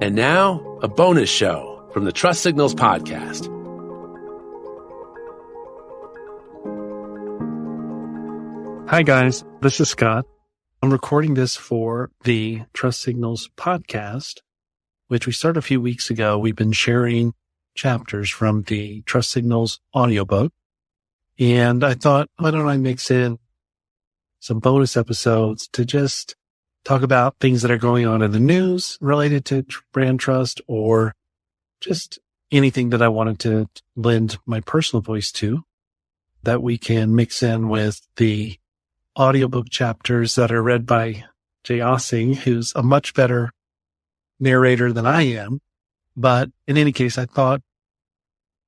And now, a bonus show from the Trust Signals podcast. Hi, guys. This is Scott. I'm recording this for the Trust Signals podcast, which we started a few weeks ago. We've been sharing chapters from the Trust Signals audiobook. And I thought, why don't I mix in some bonus episodes to just talk about things that are going on in the news related to brand trust, or just anything that I wanted to lend my personal voice to, that we can mix in with the audiobook chapters that are read by Jay Ossing, who's a much better narrator than I am. But in any case, I thought,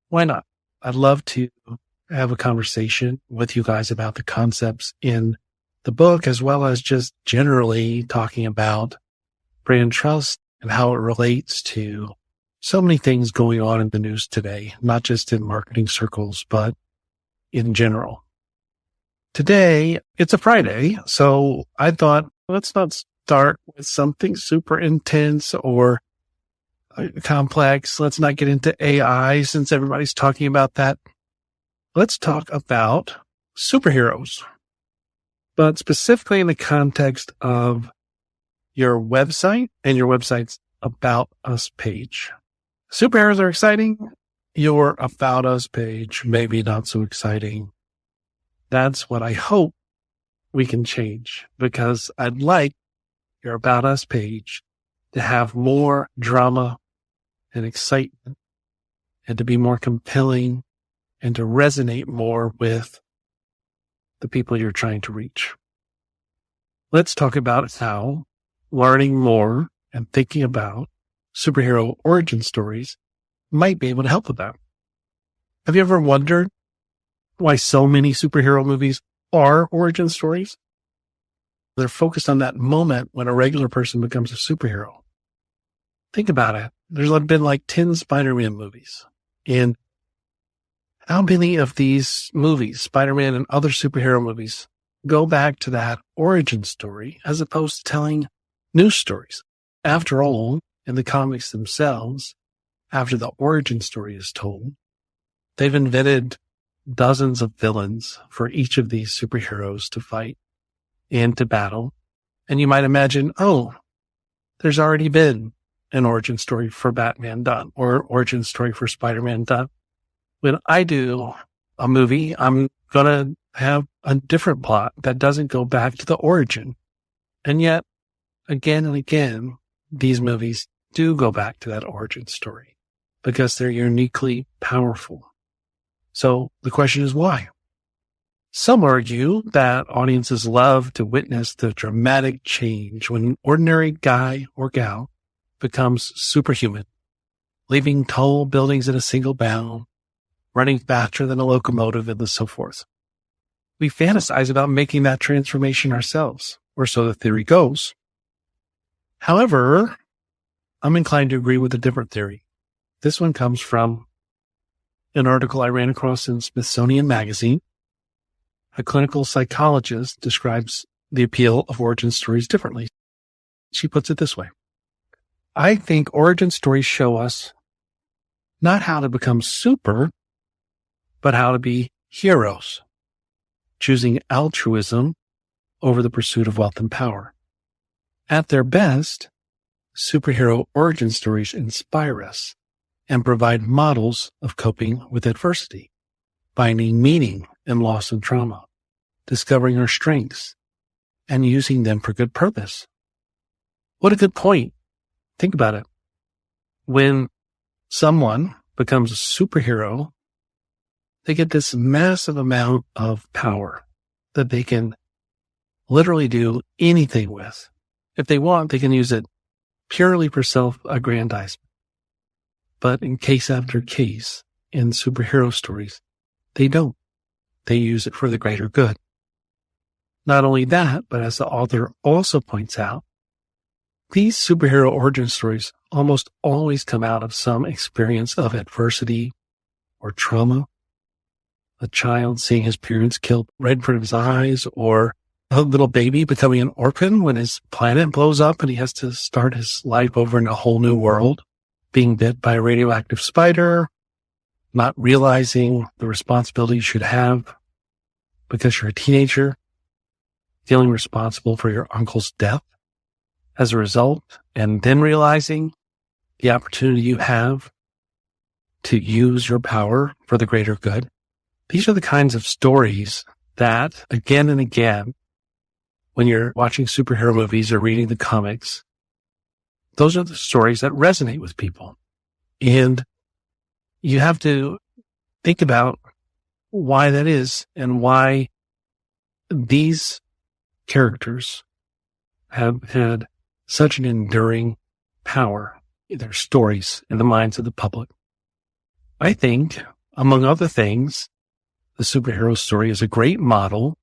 why not? I'd love to have a conversation with you guys about the concepts in the book, as well as just generally talking about brand trust and how it relates to so many things going on in the news today, not just in marketing circles, but in general. Today, it's a Friday, so I thought, let's not start with something super intense or complex. Let's not get into AI since everybody's talking about that. Let's talk about superheroes, but specifically in the context of your website and your website's About Us page. Superheroes are exciting. Your About Us page, maybe not so exciting. That's what I hope we can change, because I'd like your About Us page to have more drama and excitement, and to be more compelling, and to resonate more with the people you're trying to reach. Let's talk about how learning more and thinking about superhero origin stories might be able to help with that. Have you ever wondered why so many superhero movies are origin stories? They're focused on that moment when a regular person becomes a superhero. Think about it. There's been like 10 Spider-Man movies. And how many of these movies, Spider-Man and other superhero movies, go back to that origin story as opposed to telling news stories? After all, in the comics themselves, after the origin story is told, they've invented dozens of villains for each of these superheroes to fight and to battle. And you might imagine, oh, there's already been an origin story for Batman done, or origin story for Spider-Man done. When I do a movie, I'm going to have a different plot that doesn't go back to the origin. And yet, again and again, these movies do go back to that origin story because they're uniquely powerful. So the question is why? Some argue that audiences love to witness the dramatic change when an ordinary guy or gal becomes superhuman, leaving tall buildings in a single bound, running faster than a locomotive, and so forth. We fantasize about making that transformation ourselves, or so the theory goes. However, I'm inclined to agree with a different theory. This one comes from an article I ran across in Smithsonian Magazine. A clinical psychologist describes the appeal of origin stories differently. She puts it this way. I think origin stories show us not how to become super, but how to be heroes, choosing altruism over the pursuit of wealth and power. At their best, superhero origin stories inspire us and provide models of coping with adversity, finding meaning in loss and trauma, discovering our strengths, and using them for good purpose. What a good point. Think about it. When someone becomes a superhero, they get this massive amount of power that they can literally do anything with. If they want, they can use it purely for self-aggrandizement. But in case after case, in superhero stories, they don't. They use it for the greater good. Not only that, but as the author also points out, these superhero origin stories almost always come out of some experience of adversity or trauma. A child seeing his parents killed right in front of his eyes, or a little baby becoming an orphan when his planet blows up and he has to start his life over in a whole new world, being bit by a radioactive spider, not realizing the responsibility you should have because you're a teenager, feeling responsible for your uncle's death as a result, and then realizing the opportunity you have to use your power for the greater good. These are the kinds of stories that, again and again, when you're watching superhero movies or reading the comics, those are the stories that resonate with people. And you have to think about why that is and why these characters have had such an enduring power in their stories in the minds of the public. I think, among other things, the superhero story is a great model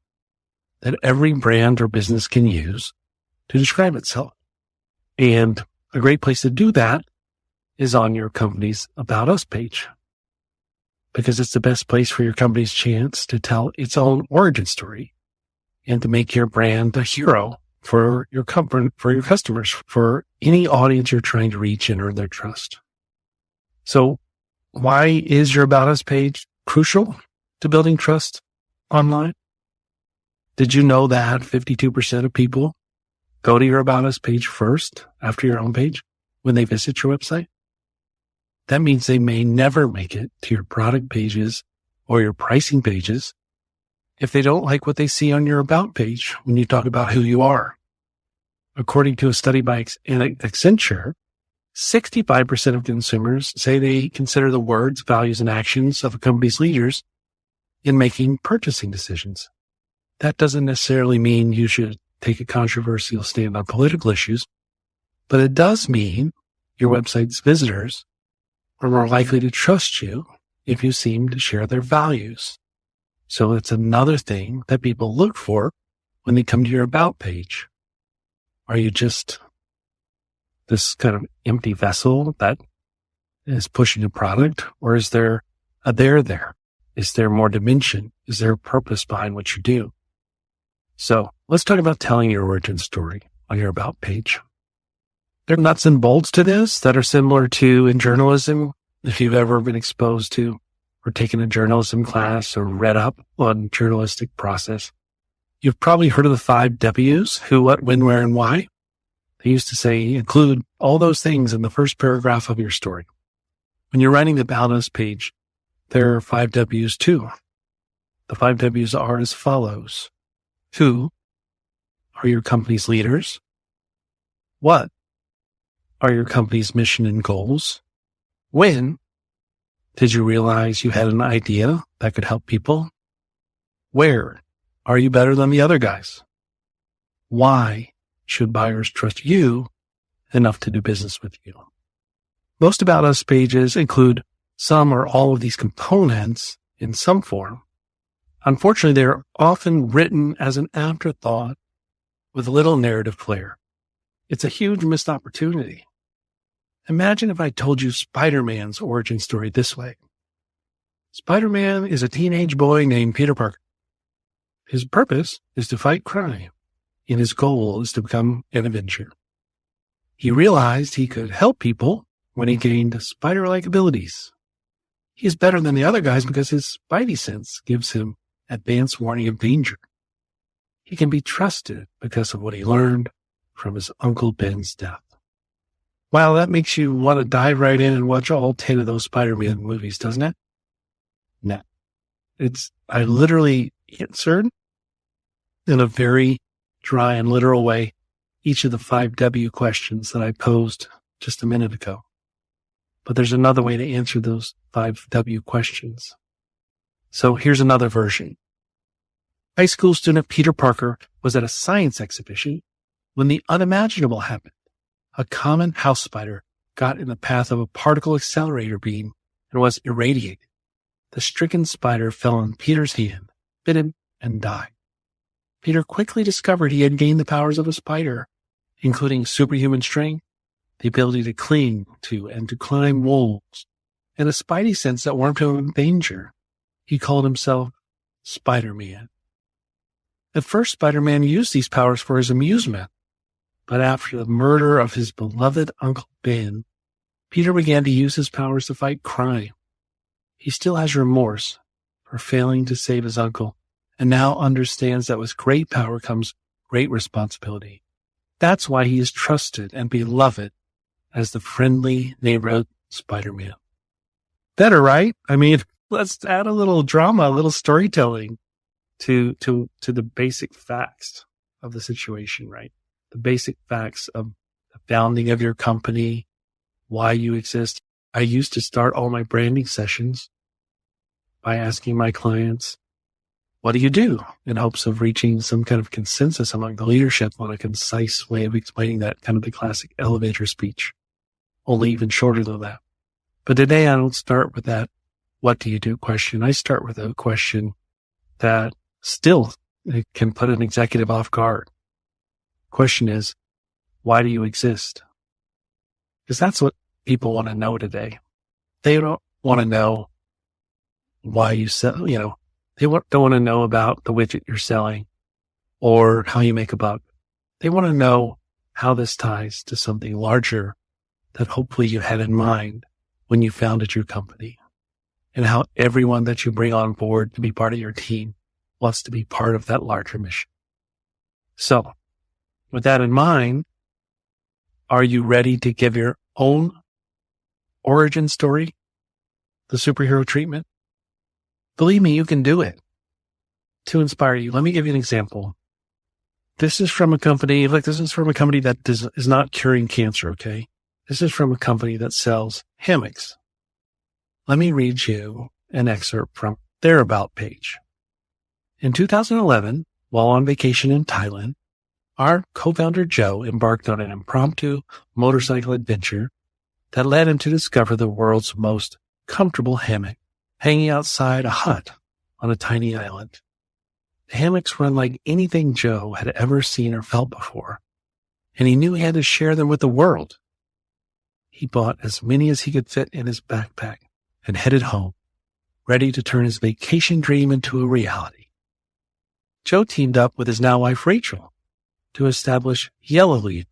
that every brand or business can use to describe itself. And a great place to do that is on your company's About Us page, because it's the best place for your company's chance to tell its own origin story and to make your brand a hero for your company, for your customers, for any audience you're trying to reach and earn their trust. So why is your About Us page crucial to building trust online? Did you know that 52% of people go to your About Us page first after your home page when they visit your website? That means they may never make it to your product pages or your pricing pages if they don't like what they see on your About page when you talk about who you are. According to a study by Accenture, 65% of consumers say they consider the words, values, and actions of a company's leaders in making purchasing decisions. That doesn't necessarily mean you should take a controversial stand on political issues, but it does mean your website's visitors are more likely to trust you if you seem to share their values. So it's another thing that people look for when they come to your About page. Are you just this kind of empty vessel that is pushing a product, or is there a there? Is there more dimension? Is there a purpose behind what you do? So let's talk about telling your origin story on your About page. There are nuts and bolts to this that are similar to in journalism. If you've ever been exposed to or taken a journalism class or read up on journalistic process, you've probably heard of the 5 W's: who, what, when, where, and why. They used to say, include all those things in the first paragraph of your story. When you're writing the About Us page, there are 5 W's too. The 5 W's are as follows. Who are your company's leaders? What are your company's mission and goals? When did you realize you had an idea that could help people? Where are you better than the other guys? Why should buyers trust you enough to do business with you? Most About Us pages include some or all of these components in some form. Unfortunately, they're often written as an afterthought with little narrative flair. It's a huge missed opportunity. Imagine if I told you Spider-Man's origin story this way. Spider-Man is a teenage boy named Peter Parker. His purpose is to fight crime, and his goal is to become an Avenger. He realized he could help people when he gained spider-like abilities. He is better than the other guys because his spidey sense gives him advanced warning of danger. He can be trusted because of what he learned from his Uncle Ben's death. Wow, that makes you want to dive right in and watch all 10 of those Spider-Man movies, doesn't it? No. I literally answered in a very dry and literal way each of the 5 W questions that I posed just a minute ago. But there's another way to answer those 5 W questions. So here's another version. High school student Peter Parker was at a science exhibition when the unimaginable happened. A common house spider got in the path of a particle accelerator beam and was irradiated. The stricken spider fell on Peter's hand, bit him, and died. Peter quickly discovered he had gained the powers of a spider, including superhuman strength, the ability to cling to and to climb walls, and a spidey sense that warned him of danger. He called himself Spider-Man. At first, Spider-Man used these powers for his amusement, but after the murder of his beloved Uncle Ben, Peter began to use his powers to fight crime. He still has remorse for failing to save his uncle, and now understands that with great power comes great responsibility. That's why he is trusted and beloved as the friendly neighborhood Spider-Man. Better, right? I mean, let's add a little drama, a little storytelling to the basic facts of the situation, right? The basic facts of the founding of your company, why you exist. I used to start all my branding sessions by asking my clients, what do you do? In hopes of reaching some kind of consensus among the leadership on a concise way of explaining that, kind of the classic elevator speech, only even shorter than that. But today I don't start with that what do you do question. I start with a question that still can put an executive off guard. Question is, why do you exist? Because that's what people want to know today. They don't want to know why you sell, they don't want to know about the widget you're selling or how you make a buck. They want to know how this ties to something larger that hopefully you had in mind when you founded your company, and how everyone that you bring on board to be part of your team wants to be part of that larger mission. So with that in mind, are you ready to give your own origin story, the superhero treatment? Believe me, you can do it. To inspire you, let me give you an example. This is from a company that is not curing cancer, okay? This is from a company that sells hammocks. Let me read you an excerpt from their About page. In 2011, while on vacation in Thailand, our co-founder Joe embarked on an impromptu motorcycle adventure that led him to discover the world's most comfortable hammock, hanging outside a hut on a tiny island. The hammocks were unlike anything Joe had ever seen or felt before, and he knew he had to share them with the world. He bought as many as he could fit in his backpack and headed home, ready to turn his vacation dream into a reality. Joe teamed up with his now wife Rachel to establish Yellow Leaf,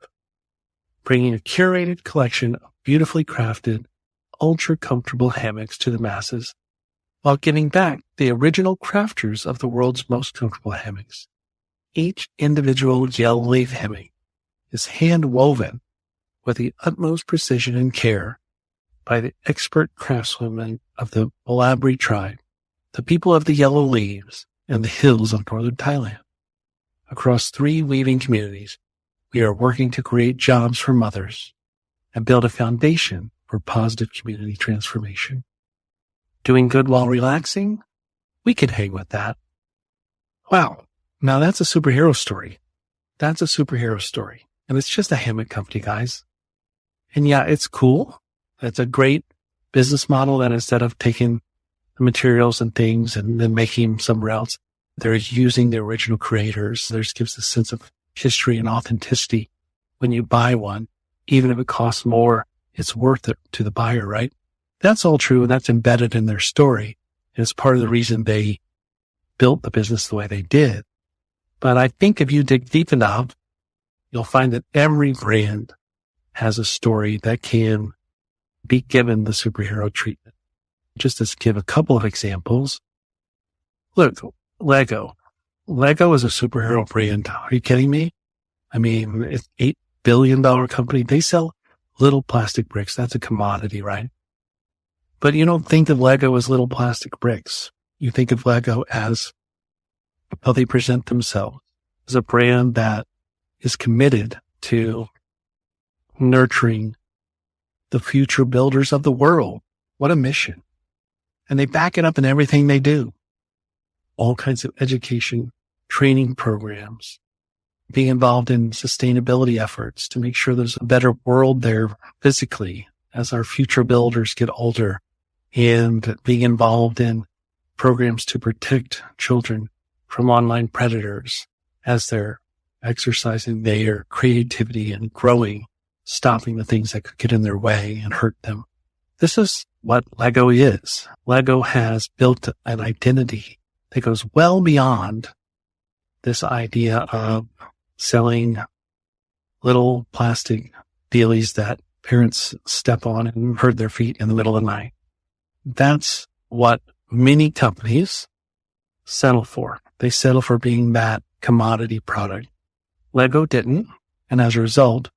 bringing a curated collection of beautifully crafted, ultra-comfortable hammocks to the masses, while giving back the original crafters of the world's most comfortable hammocks. Each individual Yellow Leaf hammock is hand-woven with the utmost precision and care by the expert craftswomen of the Malabari tribe, the people of the Yellow Leaves and the hills of northern Thailand. Across 3 weaving communities, we are working to create jobs for mothers and build a foundation for positive community transformation. Doing good while relaxing? We could hang with that. Wow. Now that's a superhero story. That's a superhero story. And it's just a hammock company, guys. And yeah, it's cool. It's a great business model that instead of taking the materials and things and then making them somewhere else, they're using the original creators. This gives a sense of history and authenticity. When you buy one, even if it costs more, it's worth it to the buyer, right? That's all true, and that's embedded in their story. And it's part of the reason they built the business the way they did. But I think if you dig deep enough, you'll find that every brand has a story that can be given the superhero treatment. Just to give a couple of examples. Look, Lego. Lego is a superhero brand. Are you kidding me? I mean, it's $8 billion company. They sell little plastic bricks. That's a commodity, right? But you don't think of Lego as little plastic bricks. You think of Lego as how they present themselves as a brand that is committed to nurturing the future builders of the world. What a mission. And they back it up in everything they do. All kinds of education, training programs, being involved in sustainability efforts to make sure there's a better world there physically as our future builders get older, and being involved in programs to protect children from online predators as they're exercising their creativity and growing, stopping the things that could get in their way and hurt them. This is what Lego is. Lego has built an identity that goes well beyond this idea of selling little plastic dealies that parents step on and hurt their feet in the middle of the night. That's what many companies settle for. They settle for being that commodity product. Lego didn't. And as a result,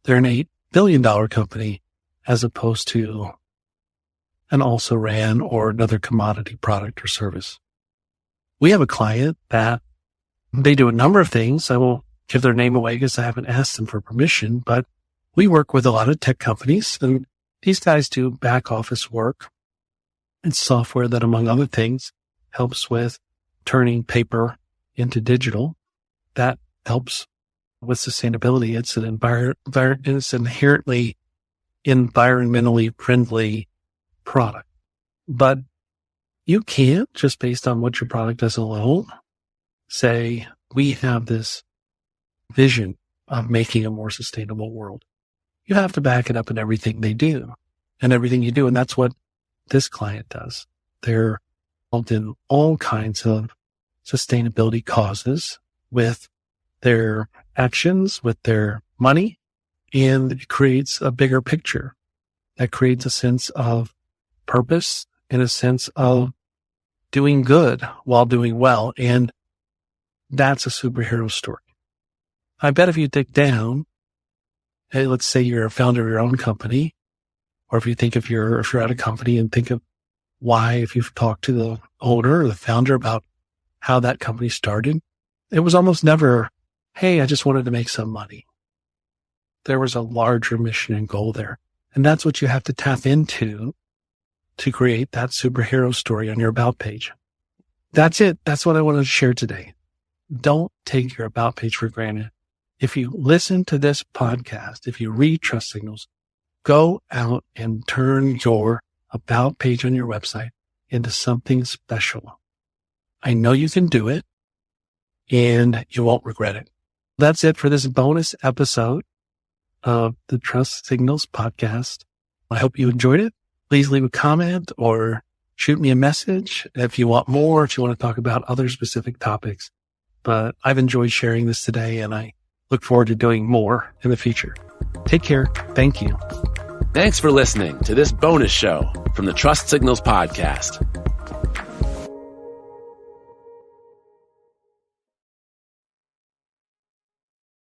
they're an $8 billion company as opposed to an also-ran or another commodity product or service. We have a client that they do a number of things. I won't give their name away because I haven't asked them for permission, but we work with a lot of tech companies, and these guys do back office work and software that, among other things, helps with turning paper into digital. That helps with sustainability. It's it's an inherently environmentally friendly product. But you can't, just based on what your product does alone, say, we have this vision of making a more sustainable world. You have to back it up in everything they do and everything you do. And that's what this client does. They're involved in all kinds of sustainability causes with their actions, with their money, and it creates a bigger picture that creates a sense of purpose and a sense of doing good while doing well. And that's a superhero story. I bet if you dig down, hey, let's say you're a founder of your own company, or if you're at a company and think of why, if you've talked to the owner or the founder about how that company started, it was almost never, hey, I just wanted to make some money. There was a larger mission and goal there. And that's what you have to tap into to create that superhero story on your about page. That's it. That's what I wanted to share today. Don't take your about page for granted. If you listen to this podcast, if you read Trust Signals, go out and turn your about page on your website into something special. I know you can do it, and you won't regret it. That's it for this bonus episode of the Trust Signals podcast. I hope you enjoyed it. Please leave a comment or shoot me a message if you want more, if you want to talk about other specific topics. But I've enjoyed sharing this today, and I look forward to doing more in the future. Take care. Thank you. Thanks for listening to this bonus show from the Trust Signals podcast.